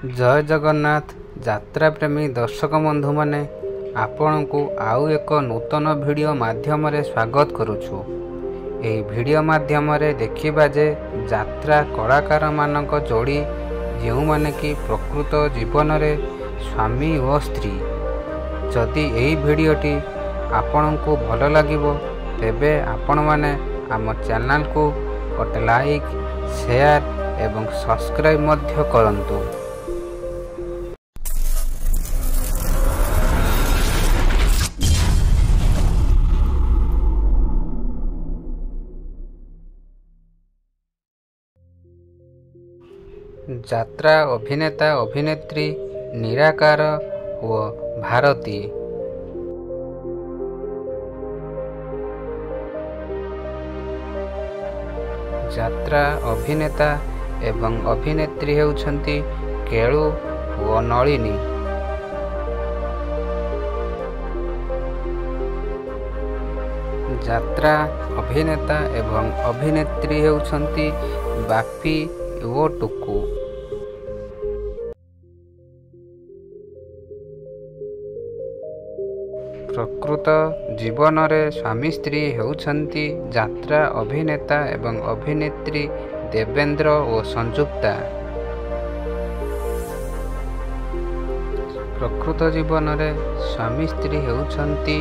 जय जगन्नाथ यात्रा प्रेमी दर्शक बंधु माने आपणku आउ एक नूतन वीडियो माध्यम रे स्वागत करुछु। एही वीडियो माध्यम रे देखिबा जे यात्रा कलाकार मानक जोड़ी जेउ माने कि प्रकृत जीवन रे स्वामी और स्त्री। जदि एही वीडियोटी आपणku भल लागिबो तेबे आपण माने आम चैनल को गोटे लाइक शेयर एवं सब्सक्राइब मध्य करंतु। यात्रा अभिनेता अभिनेत्री निराकार व भारती। यात्रा अभिनेता एवं अभिनेत्री हेउछंती केळु व नलिनी। यात्रा अभिनेता एवं अभिनेत्री हेउछंती बापी वो टुकु। प्रकृत जीवन रे स्वामी स्त्री हेउछंती यात्रा अभिनेता एवं अभिनेत्री देवेंद्र और संयुक्ता। प्रकृत जीवन रे स्वामी स्त्री हेउछंती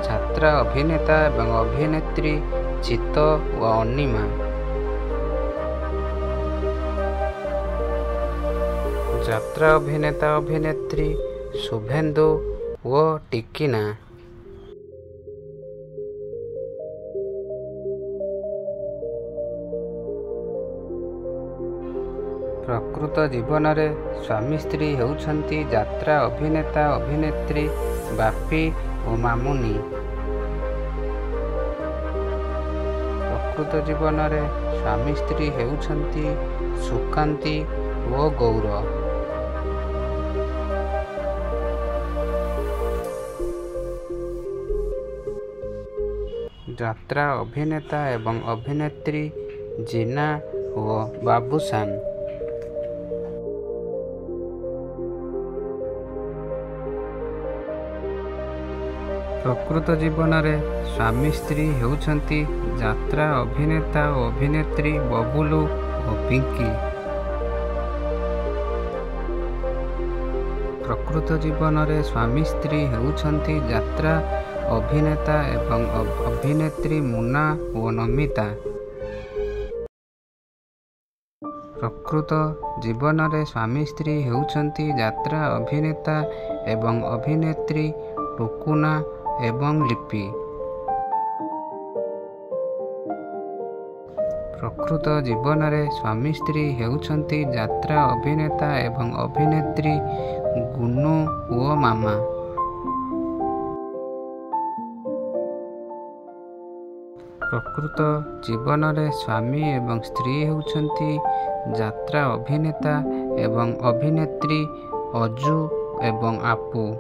यात्रा अभिनेता एवं अभिनेत्री चित्त व अनिमा। यात्रा अभिनेता अभिनेत्री शुभेन्दु व टिकिना। प्रकृत जीवन रे स्वामी स्त्री हेउछंती यात्रा अभिनेता अभिनेत्री बापी और मामुनी। प्रकृत जीवन रे स्वामी स्त्री हेउछंती सुकांती व गौर। यात्रा अभिनेता एवं अभिनेत्री जीना व बाबूसान। प्रकृत जीवन रे स्वामी स्त्री हेउछंती यात्रा अभिनेता और अभिनेत्री बबुलू और पिंकी। प्रकृत जीवन रे स्वामी स्त्री हेउछंती यात्रा अभिनेता एवं अभिनेत्री मुना और नमिता। प्रकृत जीवन रे स्वामी स्त्री हेउछंती यात्रा अभिनेता एवं अभिनेत्री टुकुना एवं लिपि। प्रकृत जीवन रे स्वामी स्त्री हेउछंती यात्रा अभिनेता एवं अभिनेत्री गुनु व मामा। प्रकृत जीवन रे स्वामी एवं स्त्री हेउछंती यात्रा अभिनेता एवं अभिनेत्री अजू एवं आपू।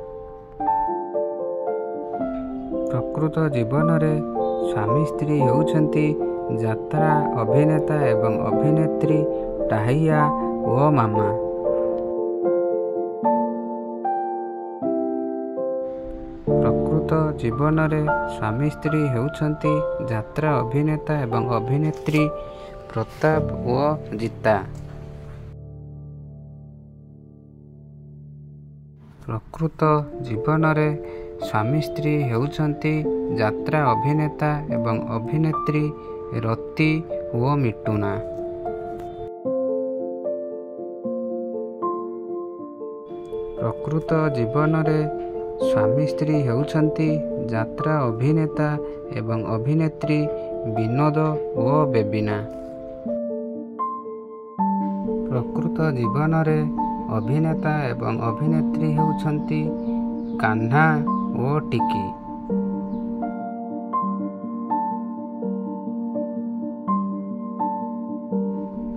प्रकृत जीवन रे स्वामी स्त्री हेउछंती यात्रा अभिनेता एवं अभिनेत्री टाहिया व मामा। प्रकृत जीवन रे स्वामी स्त्री हेउछंती यात्रा अभिनेता एवं अभिनेत्री प्रताप व जीता। प्रकृत जीवन रे स्वामी स्त्री हेउछंती यात्रा अभिनेता एवं अभिनेत्री रति व मिटुना। प्रकृत जीवन रे स्वामी स्त्री हेउछंती यात्रा अभिनेता एवं अभिनेत्री विनोद व बेबिना। प्रकृत जीवन रे अभिनेता एवं अभिनेत्री हेउछंती कान्हा व टिकी।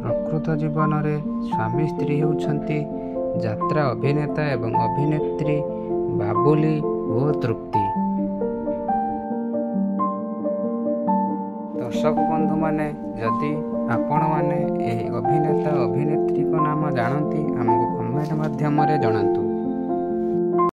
प्रकृत जीवन रे स्वामी स्त्री हेउछंती यात्रा अभिनेता एवं अभिनेत्री बाबुली व तृप्ति। दर्शक बंधु माने जदि आपण माने एही अभिनेता अभिनेत्री को नाम जानती हमको कमेंट ମାଧ୍ୟମରେ ଜଣାନ୍ତୁ।